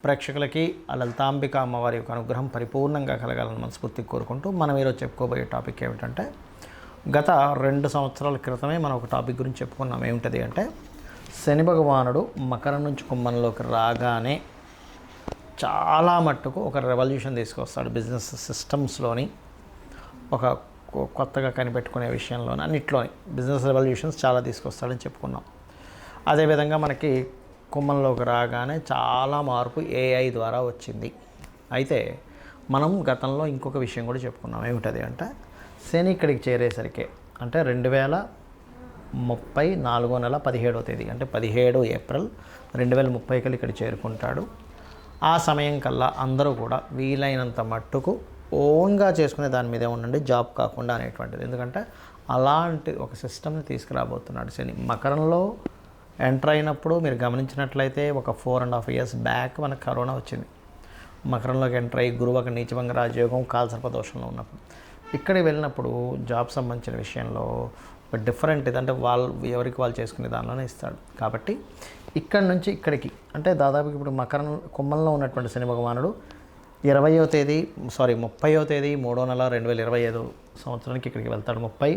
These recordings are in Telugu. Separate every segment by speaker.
Speaker 1: ప్రేక్షకులకి ఆ లలితాంబిక అమ్మవారి యొక్క అనుగ్రహం పరిపూర్ణంగా కలగాలని మనస్ఫూర్తిగా కోరుకుంటూ మనం ఈరోజు చెప్పుకోబోయే టాపిక్ ఏమిటంటే గత 2 సంవత్సరాల క్రితమే మనం ఒక టాపిక్ గురించి చెప్పుకున్నాం. ఏమిటది అంటే శని భగవానుడు మకరం నుంచి కుంభంలోకి రాగానే చాలా మట్టుకు ఒక రెవల్యూషన్ తీసుకొస్తాడు. బిజినెస్ సిస్టమ్స్లోని ఒక కొత్తగా కనిపెట్టుకునే విషయంలోని అన్నిట్లోని బిజినెస్ రెవల్యూషన్స్ చాలా తీసుకొస్తాడని చెప్పుకున్నాం. అదేవిధంగా మనకి కుంభంలోకి రాగానే చాలా మార్పు ఏఐ ద్వారా వచ్చింది. అయితే మనం గతంలో ఇంకొక విషయం కూడా చెప్పుకున్నాం. ఏమిటది అంటే శని ఇక్కడికి చేరేసరికి అంటే 2030 4వ నెల 17వ తేదీ అంటే 17 ఏప్రిల్ 2030 కల్లా ఇక్కడ చేరుకుంటాడు. ఆ సమయం కల్లా అందరూ కూడా వీలైనంత మట్టుకు ఓన్గా చేసుకునే దాని మీదే ఉండండి, జాబ్ కాకుండా అనేటువంటిది. ఎందుకంటే అలాంటి ఒక సిస్టమ్ని తీసుకురాబోతున్నాడు శని. మకరంలో ఎంటర్ అయినప్పుడు మీరు గమనించినట్లయితే ఒక 4.5 years బ్యాక్ మనకు కరోనా వచ్చింది. మకరంలోకి ఎంటర్ అయ్యి గురువు ఒక నీచభంగ రాజయోగం కాలసర్పదోషంలో ఉన్నప్పుడు ఇక్కడికి వెళ్ళినప్పుడు జాబ్ సంబంధించిన విషయంలో ఒక డిఫరెంట్ ఇదంటే వాళ్ళు ఎవరికి వాళ్ళు చేసుకునే దానిలోనే ఇస్తాడు. కాబట్టి ఇక్కడి నుంచి ఇక్కడికి అంటే దాదాపు ఇప్పుడు మకరం కుంభంలో ఉన్నటువంటి శని భగవానుడు 30వ తేదీ 30వ తేదీ 3వ నెల 2025 సంవత్సరానికి ఇక్కడికి వెళ్తాడు. 30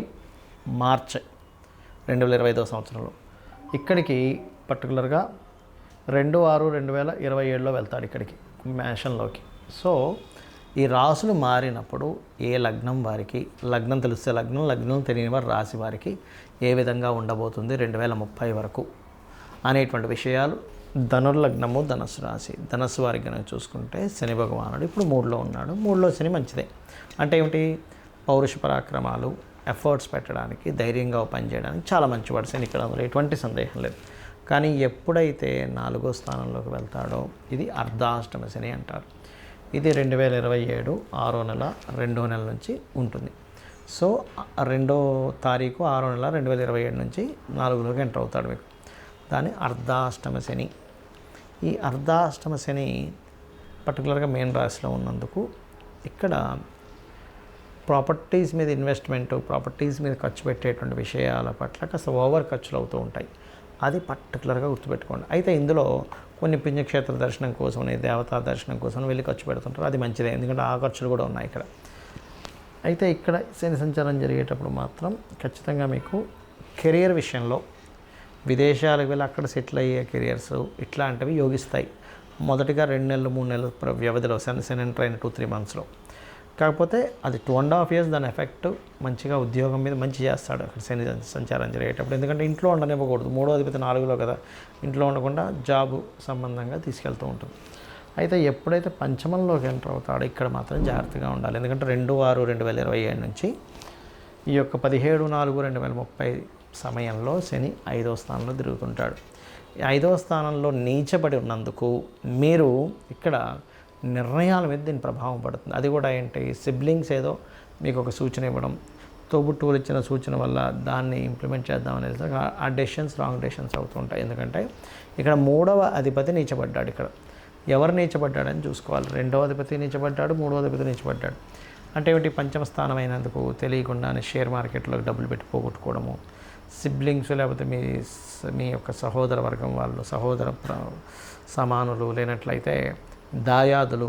Speaker 1: మార్చ్ 2025 సంవత్సరంలో ఇక్కడికి పర్టికులర్గా 2/6/2027లో వెళ్తాడు ఇక్కడికి మేషంలోకి. సో ఈ రాసులు మారినప్పుడు ఏ లగ్నం వారికి, లగ్నం తెలిస్తే లగ్నం తెలియని వారి రాశి వారికి ఏ విధంగా ఉండబోతుంది 2030 వరకు అనేటువంటి విషయాలు. ధనుర్లగ్నము ధనస్సు రాశి, ధనస్సు వారికి కనుక చూసుకుంటే శని భగవానుడు ఇప్పుడు 3లో ఉన్నాడు. 3లో శని మంచిదే. అంటే ఏమిటి, పౌరుష పరాక్రమాలు, ఎఫర్ట్స్ పెట్టడానికి, ధైర్యంగా పనిచేయడానికి చాలా మంచివాడు శని. ఇక్కడ అందులో ఎటువంటి సందేహం లేదు. కానీ ఎప్పుడైతే 4వ స్థానంలోకి వెళ్తాడో ఇది అర్ధాష్టమ శని అంటారు. ఇది 2027 6వ నెల 2వ నెల నుంచి ఉంటుంది. సో 2వ తారీఖు 6వ నెల 2027 నుంచి 4లోకి ఎంటర్ అవుతాడు మీకు. దాని అర్ధాష్టమ శని. ఈ అర్ధాష్టమ శని పర్టికులర్గా మెయిన్ రాశిలో ఉన్నందుకు ఇక్కడ ప్రాపర్టీస్ మీద ఇన్వెస్ట్మెంట్, ప్రాపర్టీస్ మీద ఖర్చు పెట్టేటువంటి విషయాల పట్ల కాస్త ఓవర్ ఖర్చులు అవుతూ ఉంటాయి. అది పర్టికులర్గా గుర్తుపెట్టుకోండి. అయితే ఇందులో కొన్ని పుణ్యక్షేత్ర దర్శనం కోసం, దేవతా దర్శనం కోసం వెళ్ళి ఖర్చు పెడుతుంటారు. అది మంచిదే, ఎందుకంటే ఆ ఖర్చులు కూడా ఉన్నాయి ఇక్కడ. అయితే ఇక్కడ శని సంచారం జరిగేటప్పుడు మాత్రం ఖచ్చితంగా మీకు కెరియర్ విషయంలో విదేశాలకు వెళ్ళి అక్కడ సెటిల్ అయ్యే కెరియర్స్ ఇట్లాంటివి యోగిస్తాయి. మొదటిగా 2 నెలలు 3 నెలల వ్యవధిలో శని ఎంటర్ అయిన 2-3 monthsలో. కాకపోతే అది 2.5 years దాని ఎఫెక్ట్ మంచిగా ఉద్యోగం మీద మంచి చేస్తాడు అక్కడ శని సంచారం జరిగేటప్పుడు. ఎందుకంటే ఇంట్లో ఉండనివ్వకూడదు. 3వ అధిపతి 4లో కదా, ఇంట్లో ఉండకుండా జాబు సంబంధంగా తీసుకెళ్తూ ఉంటుంది. అయితే ఎప్పుడైతే పంచమంలోకి ఎంటర్ అవుతాడో ఇక్కడ మాత్రం జాగ్రత్తగా ఉండాలి. ఎందుకంటే 2/6/2027 నుంచి ఈ యొక్క 17/4/2030 సమయంలో శని 5వ స్థానంలో తిరుగుతుంటాడు. 5వ స్థానంలో నీచబడి ఉన్నందుకు మీరు ఇక్కడ నిర్ణయాల మీద దీని ప్రభావం పడుతుంది. అది కూడా ఏంటి, సిబ్లింగ్స్ ఏదో మీకు ఒక సూచన ఇవ్వడం, తోబుట్టువులు ఇచ్చిన సూచన వల్ల దాన్ని ఇంప్లిమెంట్ చేద్దాం అనేది ఆ డెసిషన్స్ రాంగ్ డెసిషన్స్ అవుతుంటాయి. ఎందుకంటే ఇక్కడ 3వ అధిపతి నీచబడ్డాడు. ఇక్కడ ఎవరు నీచబడ్డాడని చూసుకోవాలి. 2వ అధిపతి నీచబడ్డాడు, 3వ అధిపతి నీచబడ్డాడు. అంటే ఏమిటి, పంచమ స్థానం అయినందుకు తెలియకుండానే షేర్ మార్కెట్లోకి డబ్బులు పెట్టి పోగొట్టుకోవడము, సిబ్లింగ్స్ లేకపోతే మీ యొక్క సహోదర వర్గం వాళ్ళు, సహోదర సమానులు లేనట్లయితే దాయాదులు,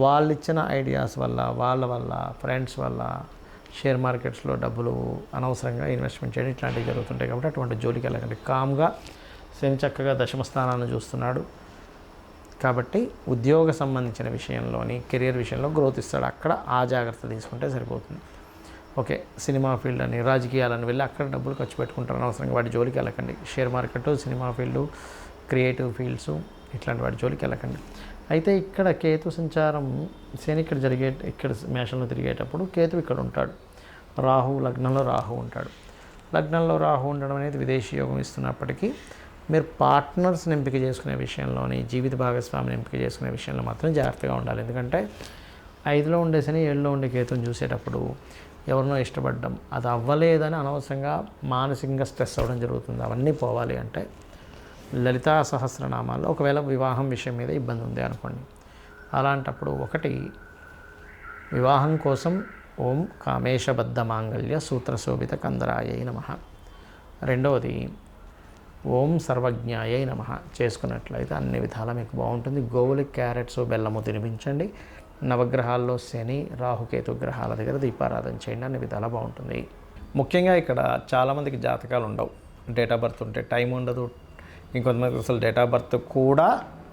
Speaker 1: వాళ్ళు ఇచ్చిన ఐడియాస్ వల్ల, వాళ్ళ ఫ్రెండ్స్ వల్ల షేర్ మార్కెట్స్లో డబ్బులు అనవసరంగా ఇన్వెస్ట్మెంట్ చేయడం ఇట్లాంటివి జరుగుతుంటాయి. కాబట్టి అటువంటి జోలికి వెళ్ళకండి. కామ్గా శని చక్కగా దశమ స్థానాన్ని చూస్తున్నాడు కాబట్టి ఉద్యోగ సంబంధించిన విషయంలోని, కెరియర్ విషయంలో గ్రోత్ ఇస్తాడు. అక్కడ ఆ జాగ్రత్త తీసుకుంటే సరిపోతుంది. ఓకే, సినిమా ఫీల్డ్ అని, రాజకీయాలని వెళ్ళి అక్కడ డబ్బులు ఖర్చు పెట్టుకుంటారు అనవసరంగా. వాటి జోలికి వెళ్ళకండి. Share market, cinema field, creative fields ఇట్లాంటి వాటి జోలికి వెళ్ళకండి. అయితే ఇక్కడ కేతు సంచారం శని ఇక్కడ మేషంలో తిరిగేటప్పుడు కేతు ఇక్కడ ఉంటాడు. రాహు లగ్నంలో రాహు ఉంటాడు. లగ్నంలో రాహు ఉండడం అనేది విదేశీ యోగం ఇస్తున్నప్పటికీ మీరు పార్ట్నర్స్ని ఎంపిక చేసుకునే విషయంలోని, జీవిత భాగస్వామిని ఎంపిక చేసుకునే విషయంలో మాత్రం జాగ్రత్తగా ఉండాలి. ఎందుకంటే 5లో ఉండే శని 7లో ఉండే కేతుని చూసేటప్పుడు ఎవరినో ఇష్టపడడం, అది అవ్వలేదని అనవసరంగా మానసికంగా స్ట్రెస్ అవ్వడం జరుగుతుంది. అవన్నీ పోవాలి అంటే లలితా సహస్రనామాల్లో ఒకవేళ వివాహం విషయం మీద ఇబ్బంది ఉంది అనుకోండి, అలాంటప్పుడు ఒకటి వివాహం కోసం ఓం కామేశబద్ధ మాంగళ్య సూత్రశోభిత కందరాయ నమః. రెండవది ఓం సర్వజ్ఞాయై నమః చేసుకున్నట్లయితే అన్ని విధాలా మీకు బాగుంటుంది. గోవులకి క్యారెట్స్ బెల్లము తినిపించండి. నవగ్రహాల్లో శని రాహుకేతు గ్రహాల దగ్గర దీపారాధన చేయండి. అన్ని విధాలా బాగుంటుంది. ముఖ్యంగా ఇక్కడ చాలామందికి జాతకాలు ఉండవు, డేట్ ఆఫ్ బర్త్ ఉంటే టైం ఉండదు. ఇంకొంతమందికి అసలు డేట్ ఆఫ్ బర్త్ కూడా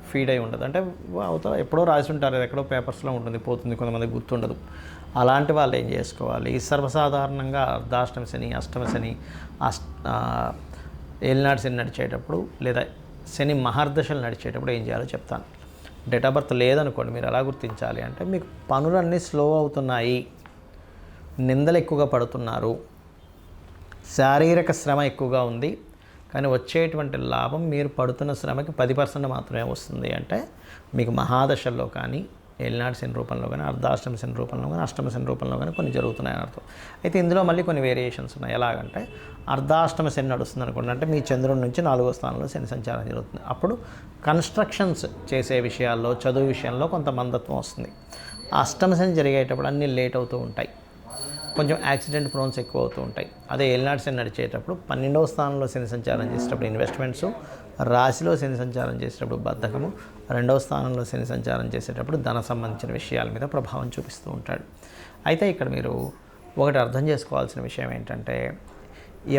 Speaker 1: ఫీడ్ అయి ఉండదు. అంటే అవతల ఎప్పుడో రాసి ఉంటారు, అది ఎక్కడో పేపర్స్లో ఉంటుంది, పోతుంది, కొంతమందికి గుర్తుండదు. అలాంటి వాళ్ళు ఏం చేసుకోవాలి, సర్వసాధారణంగా అర్ధాష్టమ శని, అష్టమ శని, ఏలినాడు శని నడిచేటప్పుడు లేదా శని మహర్దశలు నడిచేటప్పుడు ఏం చేయాలో చెప్తాను. డేట్ ఆఫ్ బర్త్ లేదనుకోండి, మీరు ఎలా గుర్తించాలి అంటే మీకు పనులన్నీ స్లో అవుతున్నాయి, నిందలు ఎక్కువగా పడుతున్నారు, శారీరక శ్రమ ఎక్కువగా ఉంది, కానీ వచ్చేటువంటి లాభం మీరు పడుతున్న శ్రమకి 10% మాత్రమే వస్తుంది అంటే మీకు మహాదశల్లో కానీ ఏలినాడు శని రూపంలో కానీ అర్ధాష్టమ శని రూపంలో కానీ అష్టమ శని రూపంలో కానీ కొన్ని జరుగుతున్నాయని అర్థం. అయితే ఇందులో మళ్ళీ కొన్ని వేరియేషన్స్ ఉన్నాయి. ఎలాగంటే అర్ధాష్టమ శని నడుస్తుంది అనుకోండి, అంటే మీ చంద్రుడి నుంచి 4వ స్థానంలో శని సంచారం జరుగుతుంది. అప్పుడు కన్స్ట్రక్షన్స్ చేసే విషయాల్లో, చదువు విషయంలో కొంత మందత్వం వస్తుంది. అష్టమ శని జరిగేటప్పుడు అన్నీ లేట్ అవుతూ ఉంటాయి, కొంచెం యాక్సిడెంట్ ప్రోన్స్ ఎక్కువ అవుతూ ఉంటాయి. అదే ఏలినాడు శని నడిచేటప్పుడు 12వ స్థానంలో శని సంచారం చేసేటప్పుడు ఇన్వెస్ట్మెంట్స్, రాశిలో శని సంచారం చేసేటప్పుడు బద్ధకము, 2వ స్థానంలో శని సంచారం చేసేటప్పుడు ధన సంబంధించిన విషయాల మీద ప్రభావం చూపిస్తూ ఉంటాడు. అయితే ఇక్కడ మీరు ఒకటి అర్థం చేసుకోవాల్సిన విషయం ఏంటంటే,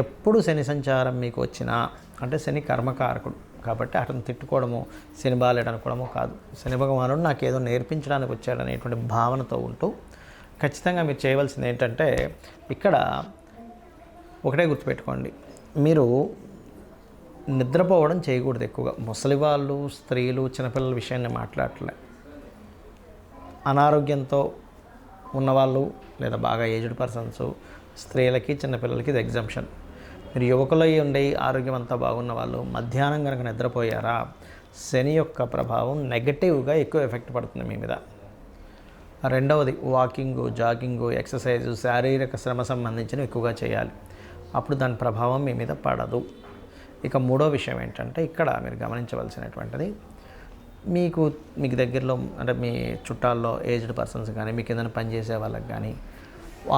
Speaker 1: ఎప్పుడు శని సంచారం మీకు వచ్చినా, అంటే శని కర్మకారకుడు కాబట్టి అతను తిట్టుకోవడము, శని బాలేడు అనుకోవడము కాదు. శని భగవానుడు నాకేదో నేర్పించడానికి వచ్చాడనేటువంటి భావనతో ఉంటూ ఖచ్చితంగా మీరు చేయవలసింది ఏంటంటే, ఇక్కడ ఒకటే గుర్తుపెట్టుకోండి, మీరు నిద్రపోవడం చేయకూడదు ఎక్కువగా. ముసలి వాళ్ళు, స్త్రీలు, చిన్నపిల్లల విషయాన్ని మాట్లాడలే. అనారోగ్యంతో ఉన్నవాళ్ళు లేదా బాగా ఏజ్డ్ పర్సన్స్, స్త్రీలకి, చిన్నపిల్లలకి ఇది ఎగ్జంప్షన్. మీరు యువకులై ఉండి ఆరోగ్యం అంతా బాగున్న వాళ్ళు మధ్యాహ్నం కనుక నిద్రపోయారా, శని యొక్క ప్రభావం నెగటివ్గా ఎక్కువ ఎఫెక్ట్ పడుతుంది మీ మీద. రెండవది వాకింగు, జాగింగు, ఎక్సర్సైజు, శారీరక శ్రమ సంబంధించినవి ఎక్కువగా చేయాలి. అప్పుడు దాని ప్రభావం మీ మీద పడదు. ఇక మూడో విషయం ఏంటంటే, ఇక్కడ మీరు గమనించవలసినటువంటిది, మీకు దగ్గరలో అంటే మీ చుట్టాల్లో ఏజ్డ్ పర్సన్స్ కానీ, మీకు ఏదైనా పనిచేసే వాళ్ళకి కానీ,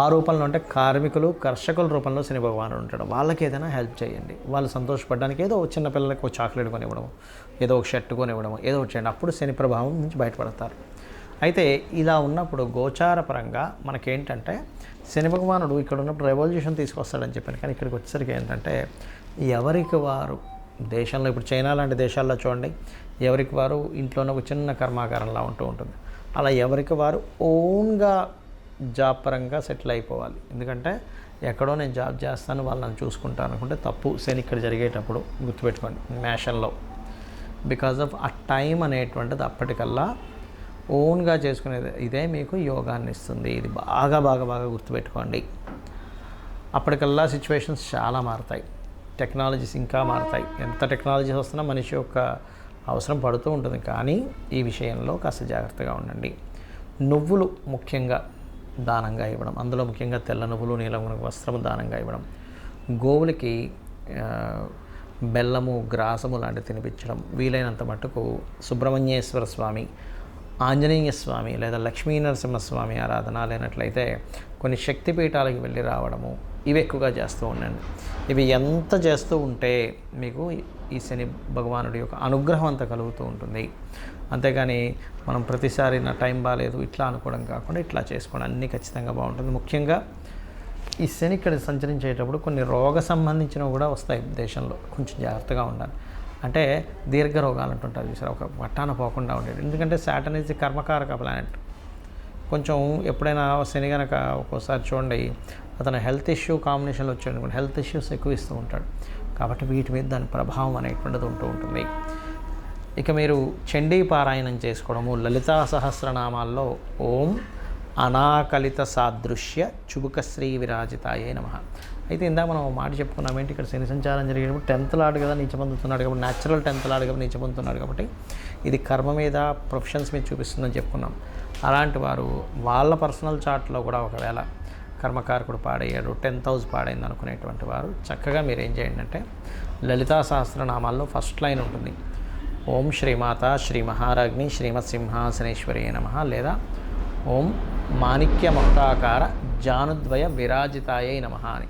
Speaker 1: ఆ రూపంలో అంటే కార్మికులు, కర్షకుల రూపంలో శని భగవానుడు ఉంటాడు. వాళ్ళకి ఏదైనా హెల్ప్ చేయండి. వాళ్ళు సంతోషపడడానికి ఏదో చిన్నపిల్లలకి ఒక చాక్లెట్ కొనివ్వడం, ఏదో ఒక షర్ట్ కొనివ్వడం, ఏదో ఒకటి చేయండి. అప్పుడు శని ప్రభావం నుంచి బయటపడతారు. అయితే ఇలా ఉన్నప్పుడు గోచారపరంగా మనకేంటంటే, శని భగవానుడు ఇక్కడ ఉన్నప్పుడు రెవల్యూషన్ తీసుకొస్తాడని చెప్పాను, కానీ ఇక్కడికి వచ్చేసరికి ఏంటంటే ఎవరికి వారు దేశంలో, ఇప్పుడు చైనా లాంటి దేశాల్లో చూడండి, ఎవరికి వారు ఇంట్లోనే ఒక చిన్న కర్మాగారంలా ఉంటూ ఉంటుంది. అలా ఎవరికి వారు ఓన్గా జాబ్ పరంగా సెటిల్ అయిపోవాలి. ఎందుకంటే ఎక్కడో నేను జాబ్ చేస్తాను, వాళ్ళు నన్ను చూసుకుంటాను అనుకుంటే తప్పు. శని ఇక్కడ జరిగేటప్పుడు గుర్తుపెట్టుకోండి, మేషంలో బికాజ్ ఆఫ్ ఆ టైం అనేటువంటిది అప్పటికల్లా ఓన్గా చేసుకునేది ఇదే మీకు యోగాన్ని ఇస్తుంది. ఇది బాగా బాగా బాగా గుర్తుపెట్టుకోండి. అప్పటికల్లా సిచ్యువేషన్స్ చాలా మారుతాయి, టెక్నాలజీస్ ఇంకా మారుతాయి. ఎంత టెక్నాలజీస్ వస్తున్నా మనిషి యొక్క అవసరం పడుతూ ఉంటుంది. కానీ ఈ విషయంలో కాస్త జాగ్రత్తగా ఉండండి. నువ్వులు ముఖ్యంగా దానంగా ఇవ్వడం, అందులో ముఖ్యంగా తెల్ల నువ్వులు, నీలం వస్త్రము దానంగా ఇవ్వడం, గోవులకి బెల్లము, గ్రాసము లాంటివి తినిపించడం, వీలైనంత మట్టుకు సుబ్రహ్మణ్యేశ్వర స్వామి, ఆంజనేయ స్వామి లేదా లక్ష్మీ నరసింహస్వామి ఆరాధన, లేనట్లయితే కొన్ని శక్తిపీఠాలకు వెళ్ళి రావడము, ఇవి ఎక్కువగా చేస్తూ ఉండండి. ఇవి ఎంత చేస్తూ ఉంటే మీకు ఈ శని భగవానుడి యొక్క అనుగ్రహం అంతా కలుగుతూ ఉంటుంది. అంతేగాని మనం ప్రతిసారి నా టైం బాగాలేదు ఇట్లా అనుకోవడం కాకుండా ఇట్లా చేసుకోవడం అన్నీ ఖచ్చితంగా బాగుంటుంది. ముఖ్యంగా ఈ శని ఇక్కడ సంచరించేటప్పుడు కొన్ని రోగ సంబంధించినవి కూడా వస్తాయి దేశంలో, కొంచెం జాగ్రత్తగా ఉండాలి. అంటే దీర్ఘ రోగాలు అంటుంటారు చూసారు, ఒక పట్టాన పోకుండా ఉండేది. ఎందుకంటే సాటర్న్ ఈజ్ కర్మకారక ప్లానెట్. కొంచెం ఎప్పుడైనా శని కనుక ఒక్కోసారి చూడండి, అతను హెల్త్ ఇష్యూ కాంబినేషన్లో వచ్చాడు, హెల్త్ ఇష్యూస్ ఎక్కువ ఇస్తూ ఉంటాడు. కాబట్టి వీటి మీద దాని ప్రభావం అనేటువంటిది ఉంటూ ఉంటుంది. ఇక మీరు చండీ పారాయణం చేసుకోవడము, లలితా సహస్రనామాల్లో ఓం అనాకలిత సాదృశ్య చుబుకశ్రీ విరాజితాయే నమః. అయితే ఇందాక మనం మాట చెప్పుకున్నాం ఏంటి, ఇక్కడ శని సంచారం జరిగేటప్పుడు 10th లార్డ్ కదా నీచపొందుతున్నాడు కాబట్టి, న్యాచురల్ 10th లార్డ్ కాబట్టి నీచపొందుతున్నాడు కాబట్టి ఇది కర్మ మీద, ప్రొఫెషన్స్ మీద చూపిస్తుందని చెప్పుకున్నాం. అలాంటి వారు వాళ్ళ పర్సనల్ చార్ట్లో కూడా ఒకవేళ కర్మకారకుడు పాడయ్యాడు, 10th హౌస్ పాడైంది అనుకునేటువంటి వారు చక్కగా మీరు ఏం చేయండి అంటే, లలితా సహస్రనామాల్లో ఫస్ట్ లైన్ ఉంటుంది, ఓం శ్రీమాత శ్రీ మహారాజ్ఞి శ్రీమత్ సింహాసనేశ్వరి నమః, లేదా ఓం మాణిక్య మకుటాకార జానుద్వయ విరాజితాయై నమః అని